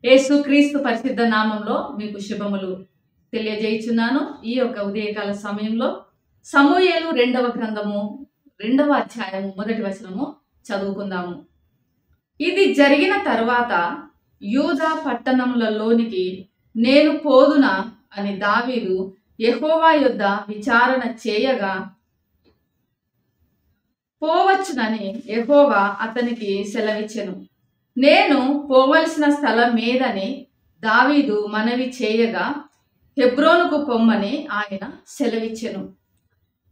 యేసుక్రీస్తు పరిశుద్ధ నామంలో మీకు శుభములు తెలియజేయుచున్నాను. ఈ యొక్క ఉదయకాల సమయంలో సమూయేలు 2వ గ్రంథము 2వ అధ్యాయము 1వ వచనము చదువుకుందాము. ఇది జరిగిన తర్వాత యూదా పట్టణములలోనికి నేను పోదునా అని దావీదు యెహోవా యొద్ద విచారణ చేయగా పోవచ్చునని యెహోవా అతనికి సెలవిచ్చెను. నేను పోవలసిన స్థలం మీదని దావీదు మనవి చేయగా హెబ్రోనుకు పొమ్మని ఆయన సెలవిచ్చెను.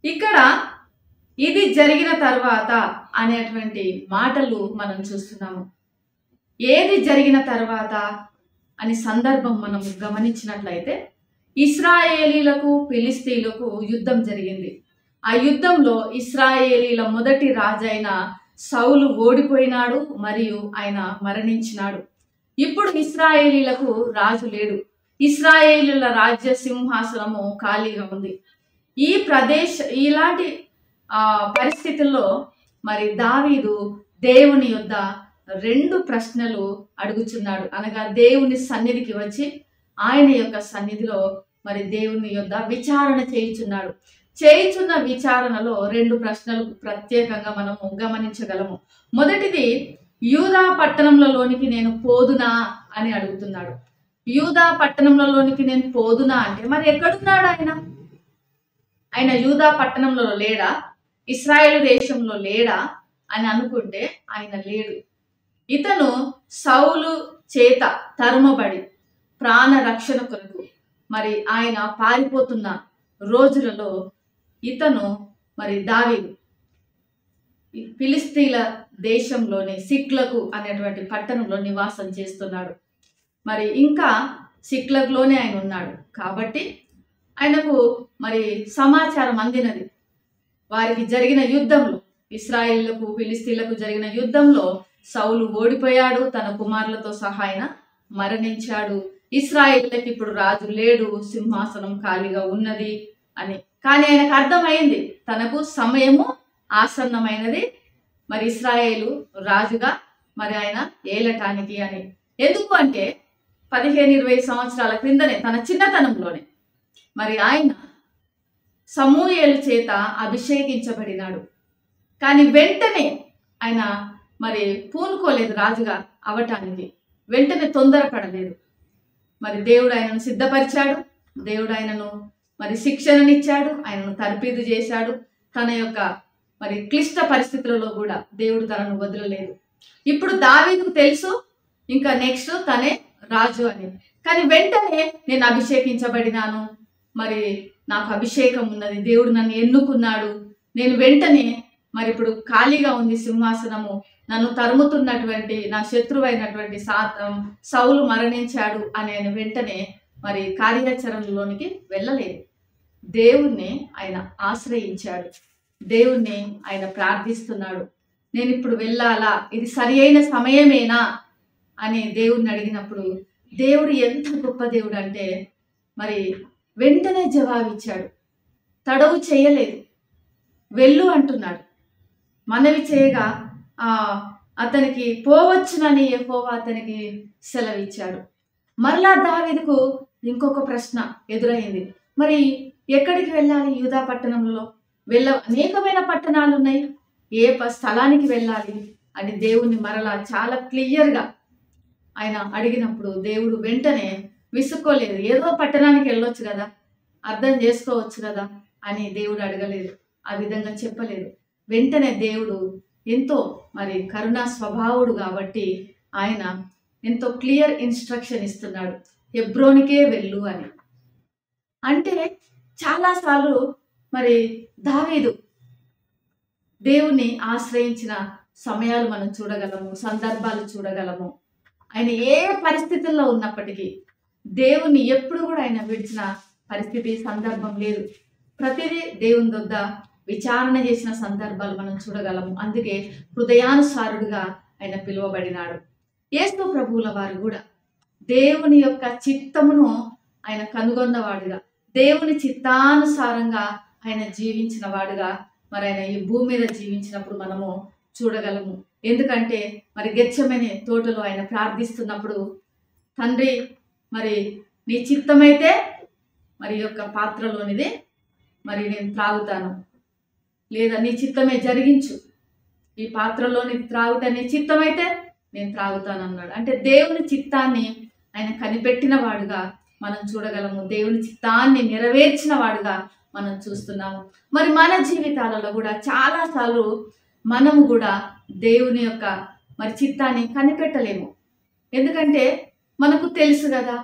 ఇక్కడ ఇది జరిగిన తర్వాత అనేటువంటి మాటలు మనం చూస్తున్నాము. ఏది జరిగిన తర్వాత అని సందర్భం మనం గమనించినట్లయితే ఇశ్రాయేలీలకు ఫిలిస్తీన్లకు యుద్ధం జరిగింది. ఆ యుద్ధంలో ఇశ్రాయేలీల మొదటి రాజైన సౌలు ఓడిపోయినాడు మరియు ఆయన మరణించినాడు. ఇప్పుడు ఇశ్రాయేలీలకు రాజు లేడు. ఇశ్రాయేలీల రాజ్య సింహాసనము ఖాళీగా ఉంది. ఇలాంటి పరిస్థితుల్లో మరి దావీదు దేవుని యొద్ద 2 ప్రశ్నలు అడుగుచున్నాడు. అనగా దేవుని సన్నిధికి వచ్చి ఆయన యొక్క సన్నిధిలో మరి దేవుని యొద్ద విచారణ చేయుచున్నాడు. చేయుచున్న విచారణలో 2 ప్రశ్నలు ప్రత్యేకంగా మనము గమనించగలము. మొదటిది, యూదా పట్టణంలోనికి నేను పోదునా అని అడుగుతున్నాడు. యూదా పట్టణంలోనికి నేను పోదునా అంటే మరి ఎక్కడున్నాడు ఆయన? ఆయన యూదా పట్టణంలో లేడా? ఇశ్రాయేలు దేశంలో లేడా అని అనుకుంటే ఆయన లేడు. ఇతను సౌలు చేత తరుమబడి ప్రాణ రక్షణ కొరకు మరి ఆయన పారిపోతున్న రోజులలో ఇతను మరి దావీదు ఫిలిస్తీన్ల దేశంలోని సిక్లకు అనేటువంటి పట్టణంలో నివాసం చేస్తున్నాడు. మరి ఇంకా సిక్లగ్లోనే ఆయన ఉన్నాడు. కాబట్టి ఆయనకు మరి సమాచారం అందినది. వారికి జరిగిన యుద్ధంలో, ఇశ్రాయేలులకు ఫిలిస్తీన్లకు జరిగిన యుద్ధంలో సౌలు ఓడిపోయాడు, తన కుమారులతో సహా ఆయన మరణించాడు. ఇశ్రాయేలులకు ఇప్పుడు రాజు లేడు, సింహాసనం ఖాళీగా ఉన్నది అని. కానీ ఆయనకు అర్థమైంది తనకు సమయము ఆసన్నమైనది, మరి ఇశ్రాయేలు రాజుగా మరి ఆయన ఏలటానికి అని. ఎందుకు అంటే 15-20 సంవత్సరాల క్రిందనే తన చిన్నతనంలోనే మరి ఆయన సమూయేలు చేత అభిషేకించబడినాడు. కానీ వెంటనే ఆయన మరి పూనుకోలేదు రాజుగా అవటానికి, వెంటనే తొందరపడలేదు. మరి దేవుడు ఆయనను సిద్ధపరిచాడు, దేవుడు ఆయనను మరి శిక్షణనిచ్చాడు, ఆయనను తర్ఫీదు చేశాడు. తన యొక్క మరి క్లిష్ట పరిస్థితులలో కూడా దేవుడు తనను వదలలేదు. ఇప్పుడు దావీదుకు తెలుసు ఇంకా నెక్స్ట్ తనే రాజు అని. కానీ వెంటనే నేను అభిషేకించబడినాను, మరి నాకు అభిషేకం ఉన్నది, దేవుడు నన్ను ఎన్నుకున్నాడు, నేను వెంటనే మరి ఇప్పుడు ఖాళీగా ఉంది సింహాసనము, నన్ను తరుముతున్నటువంటి నా శత్రువైనటువంటి సౌలు మరణించాడు అని ఆయన వెంటనే మరి కార్యాచరణలోనికి వెళ్ళలేదు. దేవుణ్ణి ఆయన ఆశ్రయించాడు, దేవుణ్ణి ఆయన ప్రార్థిస్తున్నాడు. నేను ఇప్పుడు వెళ్ళాలా, ఇది సరి అయిన సమయమేనా అని దేవుణ్ణి అడిగినప్పుడు దేవుడు ఎంత గొప్ప దేవుడు అంటే మరి వెంటనే జవాబిచ్చాడు. తడవు చేయలేదు, వెళ్ళు అంటున్నాడు. మనవి చేయగా అతనికి పోవచ్చునని యెహోవా అతనికి సెలవిచ్చాడు. మరలా దావీదుకు ఇంకొక ప్రశ్న ఎదురైంది. మరి ఎక్కడికి వెళ్ళాలి? యూదా పట్టణంలో అనేకమైన పట్టణాలు ఉన్నాయి, ఏ స్థలానికి వెళ్ళాలి అని దేవుణ్ణి మరలా చాలా క్లియర్గా ఆయన అడిగినప్పుడు దేవుడు వెంటనే విసుక్కోలేదు. ఏదో పట్టణానికి వెళ్ళొచ్చు కదా, అర్థం చేసుకోవచ్చు కదా అని దేవుడు అడగలేదు, ఆ విధంగా చెప్పలేదు. వెంటనే దేవుడు ఎంతో మరి కరుణా స్వభావుడు కాబట్టి ఆయన ఎంతో క్లియర్ ఇన్స్ట్రక్షన్ ఇస్తున్నాడు, హెబ్రోనికే వెళ్ళు అని. అంటే చాలాసార్లు మరి దావీదు దేవుణ్ణి ఆశ్రయించిన సమయాలు మనం చూడగలము, సందర్భాలు చూడగలము. ఆయన ఏ పరిస్థితుల్లో ఉన్నప్పటికీ దేవుణ్ణి ఎప్పుడు కూడా ఆయన విడిచిన పరిస్థితి, సందర్భం లేదు. ప్రతిదీ దేవుని వద్ద విచారణ చేసిన సందర్భాలు మనం చూడగలము. అందుకే హృదయానుసారుడుగా ఆయన పిలువబడినాడు. యేసు ప్రభువుల వారు కూడా దేవుని యొక్క చిత్తమును ఆయన కనుగొన్నవాడుగా, దేవుని చిత్తానుసారంగా ఆయన జీవించిన వాడుగా మరి ఆయన ఈ భూమి మీద జీవించినప్పుడు మనము చూడగలము. ఎందుకంటే మరి గెత్సెమనే తోటలో ఆయన ప్రార్థిస్తున్నప్పుడు తండ్రి మరి నీ చిత్తమైతే మరి ఈ యొక్క పాత్రలోనిది మరి నేను త్రాగుతాను, లేదా నీ చిత్తమే జరిగించు, ఈ పాత్రలోని త్రాగుట నీ చిత్తమైతే నేను త్రాగుతాను అన్నాడు. అంటే దేవుని చిత్తాన్ని ఆయన కనిపెట్టిన వాడుగా మనం చూడగలము, దేవుని చిత్తాన్ని నెరవేర్చిన వాడుగా మనం చూస్తున్నాము. మరి మన జీవితాలలో కూడా చాలాసార్లు మనము కూడా దేవుని యొక్క మరి చిత్తాన్ని కనిపెట్టలేము. ఎందుకంటే మనకు తెలుసు కదా,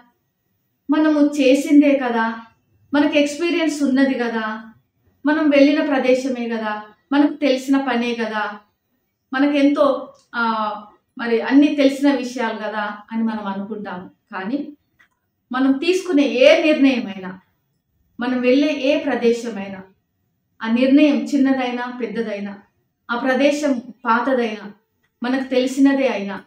మనము చేసిందే కదా, మనకు ఎక్స్పీరియన్స్ ఉన్నది కదా, మనం వెళ్ళిన ప్రదేశమే కదా, మనకు తెలిసిన పనే కదా, మనకెంతో మరి అన్నీ తెలిసిన విషయాలు కదా అని మనం అనుకుంటాము. కానీ మనం తీసుకునే ఏ నిర్ణయమైనా, మనం వెళ్ళే ఏ ప్రదేశమైనా, ఆ నిర్ణయం చిన్నదైనా పెద్దదైనా, ఆ ప్రదేశం పాతదైనా, మనకు తెలిసినదే అయినా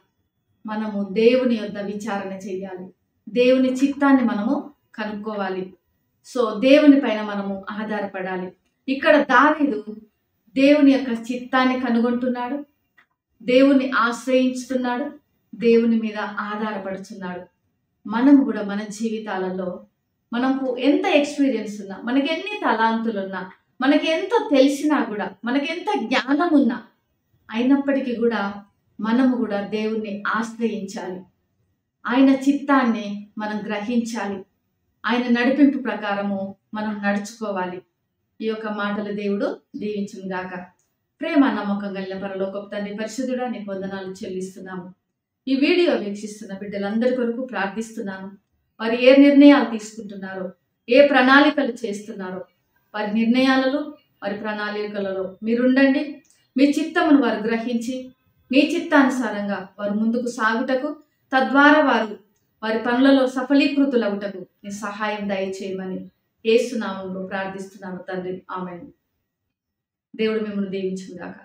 మనము దేవుని యొద్ద విచారణ చేయాలి, దేవుని చిత్తాన్ని మనము కనుక్కోవాలి. సో దేవుని పైన మనము ఆధారపడాలి. ఇక్కడ దావీదు దేవుని యొక్క చిత్తాన్ని కనుగొంటున్నాడు, దేవుని ఆశ్రయించుతున్నాడు, దేవుని మీద ఆధారపడుతున్నాడు. మనం కూడా మన జీవితాలలో మనకు ఎంత ఎక్స్పీరియన్స్ ఉన్నా, మనకి ఎన్ని తలాంతులున్నా, మనకి ఎంతో తెలిసినా కూడా, మనకి ఎంత జ్ఞానం ఉన్నా, అయినప్పటికీ కూడా మనము కూడా దేవుణ్ణి ఆశ్రయించాలి. ఆయన చిత్తాన్ని మనం గ్రహించాలి, ఆయన నడిపింపు ప్రకారము మనం నడుచుకోవాలి. ఈ యొక్క మాటలు దేవుడు దీవించును గాక. ప్రేమ నమ్మకం కలిగిన పరలోకపు తండ్రి, పరిశుద్ధుడా నీకు వందనాలు చెల్లిస్తున్నాము. ఈ వీడియో వీక్షిస్తున్న బిడ్డలందరి కొరకు ప్రార్థిస్తున్నాను. వారు ఏ నిర్ణయాలు తీసుకుంటున్నారో, ఏ ప్రణాళికలు చేస్తున్నారో, వారి నిర్ణయాలలో, వారి ప్రణాళికలలో మీరుండండి. మీ చిత్తమును వారు గ్రహించి మీ చిత్తానుసారంగా వారు ముందుకు సాగుటకు, తద్వారా వారి పనులలో సఫలీకృతులవుటకు నీ సహాయం దయచేయమని యేసు నామములో ప్రార్థిస్తున్నాను తండ్రి. ఆమేన్. దేవుడు మిమ్మల్ని దీవించును గాక.